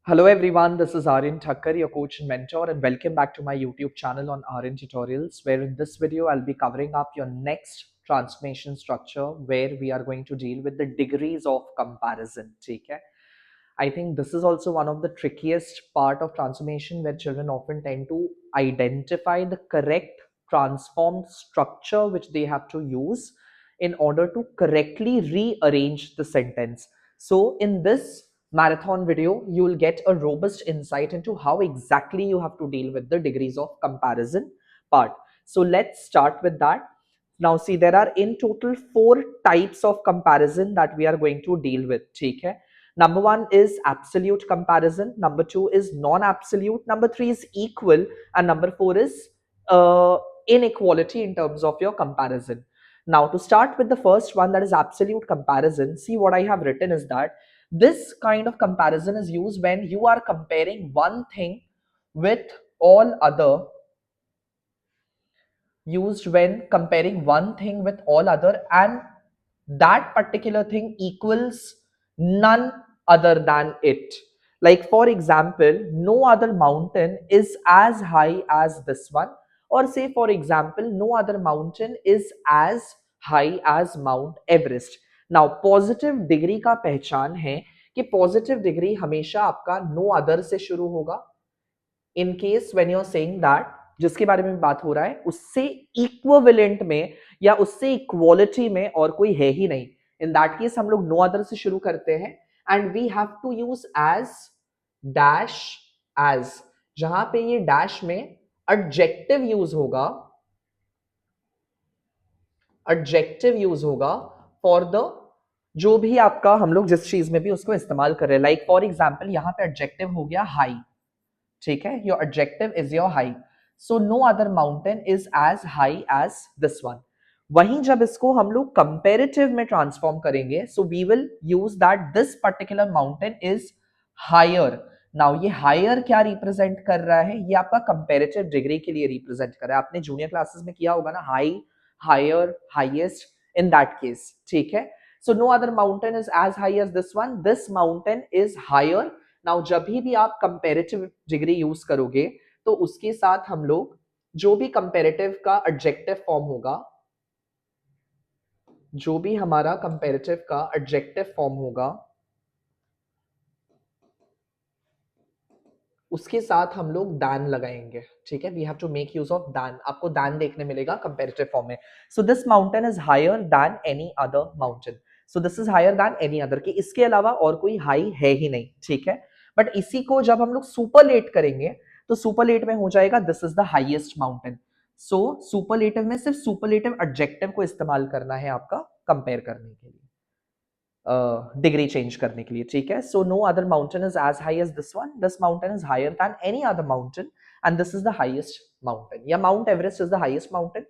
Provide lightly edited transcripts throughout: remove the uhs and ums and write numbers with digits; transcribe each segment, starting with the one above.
Hello everyone, this is Aryan Thakkar, your coach and mentor, and welcome back to my YouTube channel on Aryan Tutorials, where in this video I'll be covering up your next transformation structure where we are going to deal with the degrees of comparison. Okay? I think this is also one of the trickiest part of transformation where children often tend to identify the correct transformed structure which they have to use in order to correctly rearrange the sentence. So in this marathon video, you will get a robust insight into how exactly you have to deal with the degrees of comparison part. So let's start with that. Now see, there are in total 4 types of comparison that we are going to deal with. Okay? Number 1 is absolute comparison. Number 2 is non-absolute. Number 3 is equal. And number 4 is uh, inequality in terms of your comparison. Now, to start with the first one, that is absolute comparison, see what I have written is that this kind of comparison is used when you are comparing one thing with all other, used when comparing one thing with all other, and that particular thing equals none other than it. Like for example, no other mountain is as high as this one, or say for example, no other mountain is as high as Mount Everest. Now positive degree का पहचान है कि positive degree हमेशा आपका no other से शुरू होगा in case when you are saying that जिसके बारे में बात हो रहा है उससे इक्विवेलेंट में या उससे इक्वालिटी में और कोई है ही नहीं. इन दैट केस हम लोग नो अदर से शुरू करते हैं and we have to use as dash as, जहां पे ये डैश में एडजेक्टिव यूज होगा, एडजेक्टिव यूज होगा फॉर द जो भी आपका हम लोग जिस चीज में भी उसको इस्तेमाल कर रहे हैं. लाइक फॉर एग्जाम्पल यहां पे एडजेक्टिव हो गया हाई. ठीक है, your adjective is your high. So no other mountain is as high as this one. वहीं जब इसको हम लोग कंपेरेटिव में ट्रांसफॉर्म करेंगे, so we will use that this particular mountain is higher. Now ये हायर क्या रिप्रेजेंट कर रहा है? ये आपका कंपेरेटिव डिग्री के लिए रिप्रेजेंट कर रहा है. आपने जूनियर क्लासेस में किया होगा ना, high, higher, highest, in that case. ठीक है, so no other mountain is as high as this one, this mountain is higher. Now जब भी आप कंपेरेटिव डिग्री यूज करोगे तो उसके साथ हम लोग जो भी कंपेरेटिव का एडजेक्टिव फॉर्म होगा, जो भी हमारा कंपेरेटिव का एडजेक्टिव फॉर्म होगा उसके साथ हम लोग दैन लगाएंगे. ठीक है, we have to make use of than. आपको दैन देखने मिलेगा कंपेरेटिव फॉर्म में. So this mountain is higher than any other mountain. So this is higher than any other, के इसके अलावा और कोई हाई है ही नहीं. ठीक है, बट इसी को जब हम लोग सुपरलेट करेंगे तो सुपरलेट में हो जाएगा this is the highest mountain. So superlative में सिर्फ सुपरलेटिव एडजेक्टिव को इस्तेमाल करना है आपका कंपेयर करने के लिए, डिग्री चेंज करने के लिए. ठीक है, so no other mountain is as high as this one, this mountain is higher than any other mountain and this is the highest mountain. या Mount Everest is the highest mountain,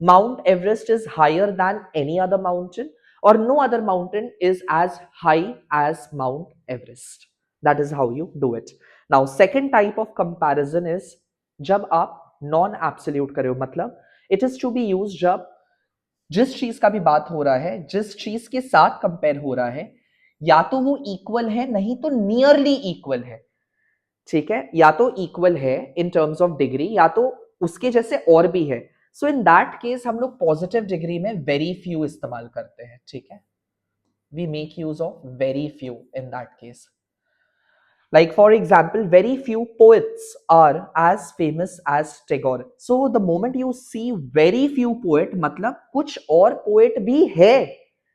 Mount Everest is higher than any other mountain, और no other mountain is as high as Mount Everest. That is how you do it. Now second type of comparison is जब आप non absolute करे हो, मतलब it is to be use जब जिस चीज का भी बात हो रहा है, जिस चीज के साथ कंपेयर हो रहा है, या तो वो इक्वल है, नहीं तो नियरली इक्वल है. ठीक है, या तो इक्वल है इन टर्म्स ऑफ डिग्री, या तो उसके जैसे और भी है. सो इन दैट केस हम लोग पॉजिटिव डिग्री में वेरी फ्यू इस्तेमाल करते हैं. ठीक है, we make use of very few in that case. Like for example, very few poets are as famous as Tagore. So the moment you see very few poet, मतलब कुछ और poet भी है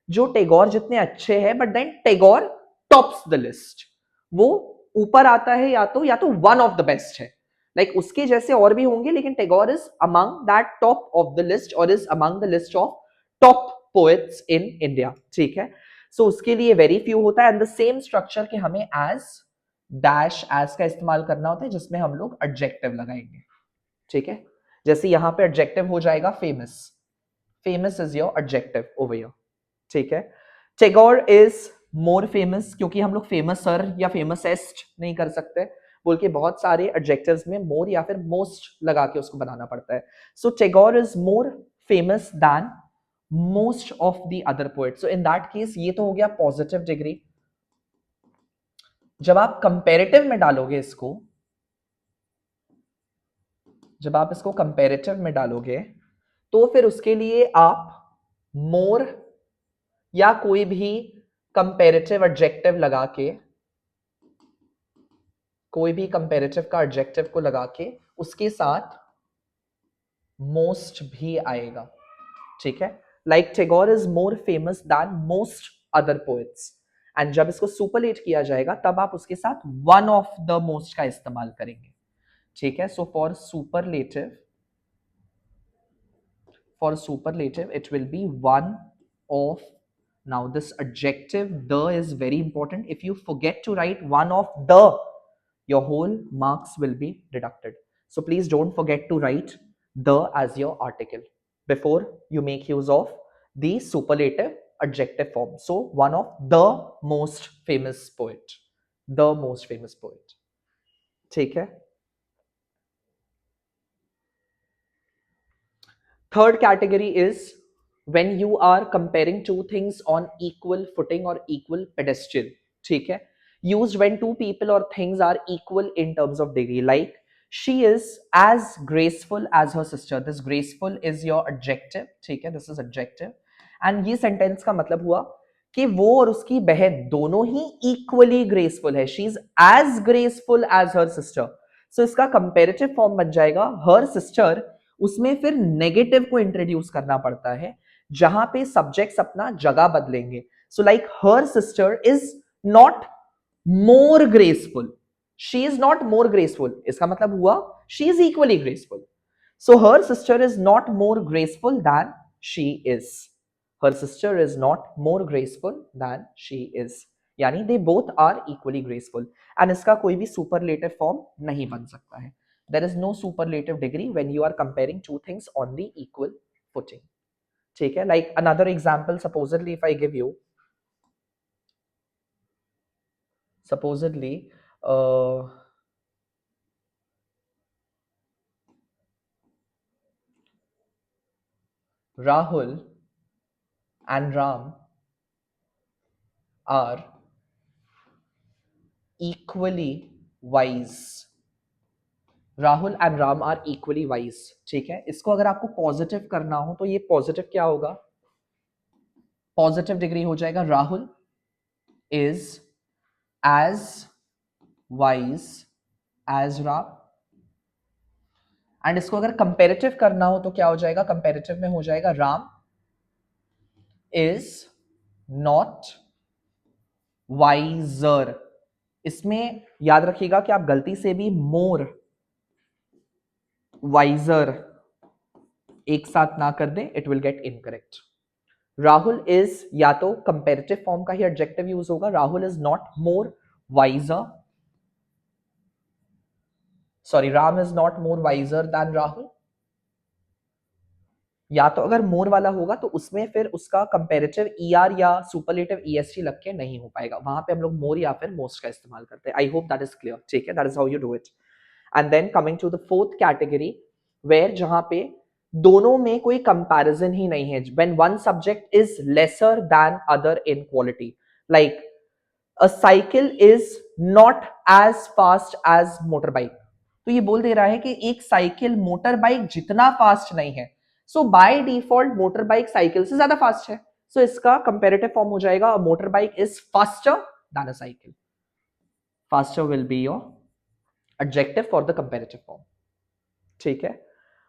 जो टैगोर जितने अच्छे हैं, but then Tagore tops the list. वो ऊपर आता है या तो one of the best है. Like उसके जैसे और भी होंगे, लेकिन Tagore is among that top of the list or is among the list of top poets in India. ठीक है, so उसके लिए very few होता है, and the same structure के हमें as डैश एज का इस्तेमाल करना होता है जिसमें हम लोग एडजेक्टिव लगाएंगे. ठीक है, जैसे यहां पे एडजेक्टिव हो जाएगा famous. Famous is your adjective over here. ठीक है, टैगोर इज मोर फेमस, क्योंकि हम लोग फेमस सर या फेमस एस्ट नहीं कर सकते, बोल के बहुत सारे एडजेक्टिव्स में मोर या फिर मोस्ट लगा के उसको बनाना पड़ता है. So Tagore is more famous than most of the other poet. So in that case ये तो हो गया पॉजिटिव डिग्री. जब आप कंपेरेटिव में डालोगे इसको, जब आप इसको कंपेरेटिव में डालोगे तो फिर उसके लिए आप मोर या कोई भी कंपेरेटिव एडजेक्टिव लगा के, कोई भी कंपेरेटिव का एडजेक्टिव को लगा के उसके साथ मोस्ट भी आएगा, ठीक है। Like Tagore is more famous than most other poets, and जब इसको सुपरलेट किया जाएगा तब आप उसके साथ वन ऑफ द मोस्ट का इस्तेमाल करेंगे, ठीक है। सो for superlative it will be one of. Now this adjective the is very important. If you forget to write one of the, your whole marks will be deducted. So please don't forget to write the as your article before you make use of the superlative adjective form. So one of the most famous poet, the most famous poet, ठीक है। Third category is when you are comparing two things on equal footing or equal pedestal. ठीक है, used when two people or things are equal in terms of degree. Like she is as graceful as her sister. This graceful is your adjective. ठीक है, this is adjective. And ये sentence का मतलब हुआ कि वो और उसकी बहन दोनों ही equally graceful है. She is as graceful as her sister. So इसका comparative form बन जाएगा her sister. उसमें फिर नेगेटिव को इंट्रोड्यूस करना पड़ता है जहां पे सब्जेक्ट्स अपना जगह बदलेंगे। So like her sister is not more graceful, she is not more graceful, इसका मतलब हुआ she is equally graceful. So her sister is not more graceful than she is, her sister is not more graceful than she is, यानी they both are equally graceful. And इसका कोई भी superlative form नहीं बन सकता है। There is no superlative degree when you are comparing two things on the equal footing. ठीक है, like another example, supposedly if I give you, supposedly Rahul and Ram are equally wise. Rahul and Ram are equally wise, ठीक है। इसको अगर आपको positive करना हो तो ये पॉजिटिव क्या होगा, पॉजिटिव डिग्री हो जाएगा Rahul is as wise as Ram. And इसको अगर कंपेरेटिव करना हो तो क्या हो जाएगा, कंपेरेटिव में हो जाएगा राम इज नॉट वाइजर। इसमें याद रखिएगा कि आप गलती से भी मोर वाइजर एक साथ ना कर दें, it will get incorrect. Rahul is या तो कंपेरेटिव फॉर्म का ही एडजेक्टिव यूज होगा, Rahul is not more wiser, sorry Ram is not more wiser than Rahul. या तो अगर मोर वाला होगा तो उसमें फिर उसका कंपेरेटिव ईआर या सुपरलेटिव ईएसटी लग के नहीं हो पाएगा, वहां पे हम लोग मोर या फिर मोस्ट का इस्तेमाल करते हैं। I hope that is clear, ठीक है, that is how you do it. And then coming to the fourth category where जहां पे दोनों में कोई कंपैरिजन ही नहीं है, when one subject is lesser than other in quality. Like a cycle is not as fast as motor bike, तो ये बोल दे रहा है कि एक साइकिल मोटर बाइक जितना फास्ट नहीं है। So by default motor bike cycle से ज्यादा फास्ट है, सो इसका कंपेरेटिव फॉर्म हो जाएगा motor bike is faster than a cycle. Faster will be your adjective for the comparative form, ठीक है।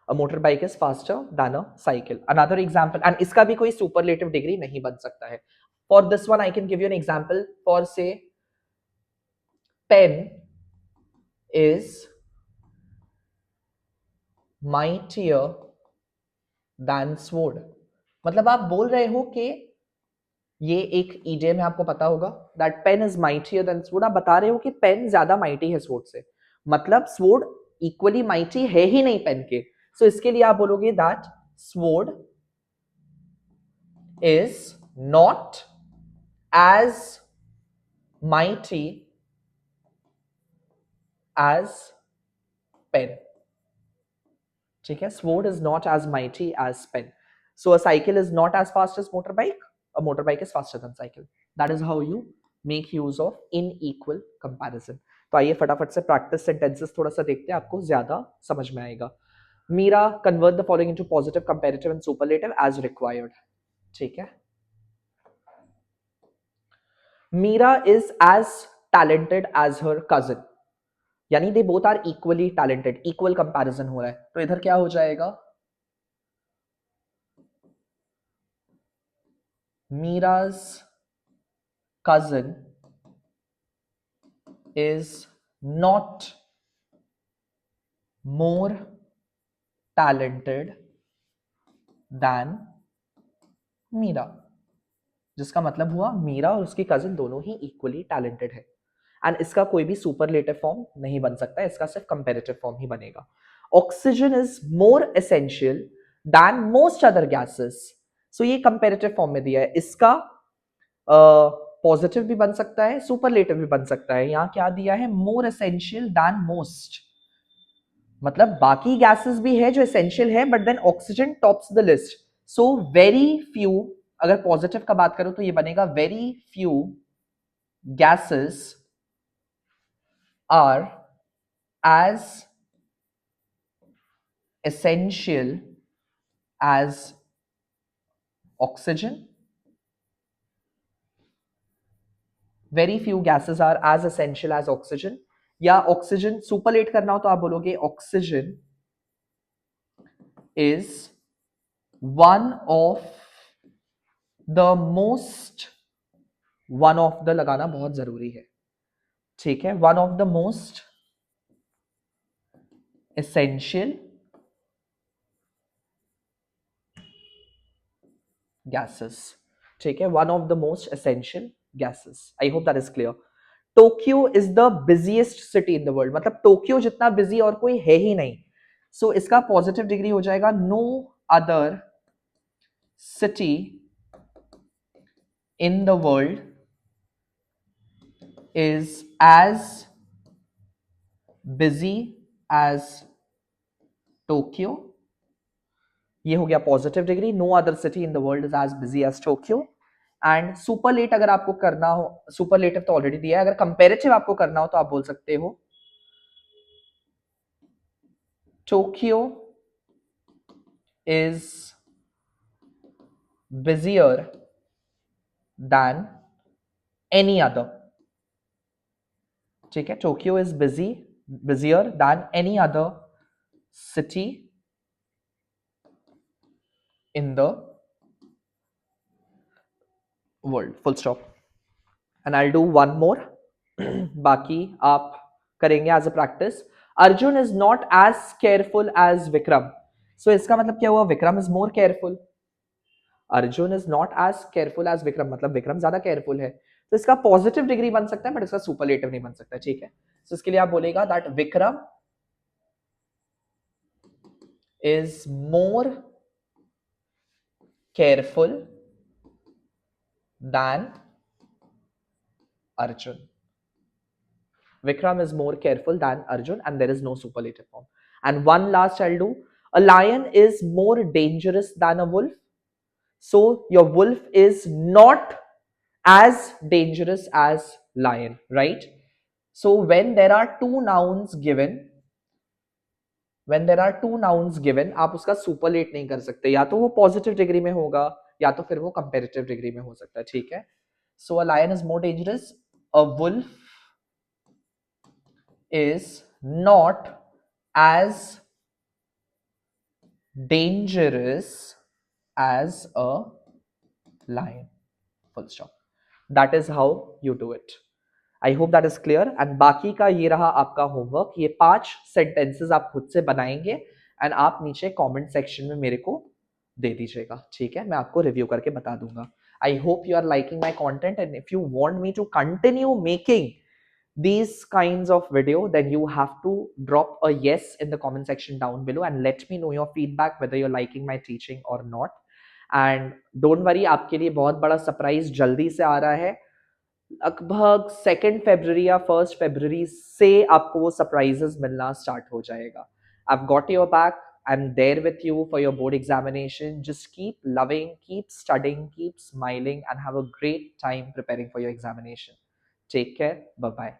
A motor bike is faster than a cycle, another example. And इसका भी कोई सुपरलेटिव डिग्री नहीं बन सकता है। For this one I can give you an example for से pen is mightier than sword। मतलब आप बोल रहे हो कि ये एक ईडियम है, आपको पता होगा that pen is mightier than sword. आप बता रहे हो कि पेन ज्यादा माइटी है स्वॉर्ड से, मतलब स्वॉर्ड इक्वली माइटी है ही नहीं पेन के। सो इसके लिए आप बोलोगे that sword is not as mighty as pen, ठीक है। Sword is not as mighty as pen. So a cycle is not as fast as motor bike, a motorbike is faster than cycle. That is how you make use of in equal comparison. तो आइए फटाफट से practice sentences थोड़ा सा देखते हैं, आपको ज्यादा समझ में आएगा। Meera convert the following into positive, comparative and superlative as required. ठीक है। Meera is as talented as her cousin, यानी they both are equally talented, equal comparison हो रहा है, तो इधर क्या हो जाएगा, मीराज cousin is not more talented than Meera, जिसका मतलब हुआ मीरा और उसकी कजिन दोनों ही इक्वली टैलेंटेड है। एंड इसका कोई भी सुपरलेटिव फॉर्म नहीं बन सकता, इसका सिर्फ कंपेरेटिव फॉर्म ही बनेगा। Oxygen is more essential than most other gases, so ये कंपेरेटिव फॉर्म में दिया है, इसका पॉजिटिव भी बन सकता है, सुपरलेटिव भी बन सकता है। यहां क्या दिया है, मोर एसेंशियल दैन मोस्ट, मतलब बाकी गैसेस भी है जो एसेंशियल है, but then oxygen tops the list. So very few, अगर पॉजिटिव का बात करो तो ये बनेगा very few gases are as essential as oxygen, very few gases are as essential as oxygen, या ऑक्सीजन सुपरलेट करना हो तो आप बोलोगे oxygen is one of the most, one of the लगाना बहुत जरूरी है, ठीक है, one of the most essential gases, ठीक है, one of the most essential gases। I hope that is clear. Tokyo is the busiest city in the world, मतलब Tokyo जितना बिजी और कोई है ही नहीं, सो इसका पॉजिटिव डिग्री हो जाएगा no other city in the world is as busy as Tokyo, ये हो गया positive degree, no other city in the world is as busy as Tokyo. And superlative अगर आपको करना हो, सुपरलेटिव तो ऑलरेडी दिया है, अगर कंपेरेटिव आपको करना हो तो आप बोल सकते हो Tokyo is busier than any other, ठीक है, Tokyo is busier than any other city in the world, full stop। and I'll do one more बाकी आप करेंगे as a practice. Arjun is not as careful as Vikram, so इसका मतलब क्या हुआ, Vikram is more careful, Arjun is not as careful as Vikram, मतलब विक्रम ज्यादा careful है, तो इसका पॉजिटिव डिग्री बन सकता है बट इसका सुपरलेटिव नहीं बन सकता, ठीक है। तो इसके लिए आप बोलेगा that Vikram is more careful than Arjun. Vikram is more careful than Arjun, and there is no superlative form. And one last I'll do. A lion is more dangerous than a wolf. So your wolf is not as dangerous as lion, right? So when there are two nouns given, आप उसका सुपरलेट नहीं कर सकते, या तो वो positive degree में होगा या तो फिर वो कंपेरेटिव डिग्री में हो सकता है, ठीक है। So a lion is more dangerous, a wolf is not as dangerous as a lion, full stop। that is how you do it। I hope that is clear। and बाकी का ये रहा आपका होमवर्क, ये 5 सेंटेंसेस आप खुद से बनाएंगे एंड आप नीचे कमेंट सेक्शन में मेरे को दे दीजिएगा, ठीक है, मैं आपको रिव्यू करके बता दूंगा। I hope you are liking my content, and if you want me to continue making these kinds of video, then you have to drop a yes in the comment section down below and let me know your feedback whether you're liking my teaching or not। and don't worry, आपके लिए बहुत बड़ा surprise जल्दी से आ रहा है, लगभग 2 फरवरी या 1 फरवरी से आपको वो सरप्राइजेस मिलना स्टार्ट हो जाएगा। I've got your back, I'm there with you for your board examination। just keep loving, keep studying, keep smiling and have a great time preparing for your examination। Take care, bye bye.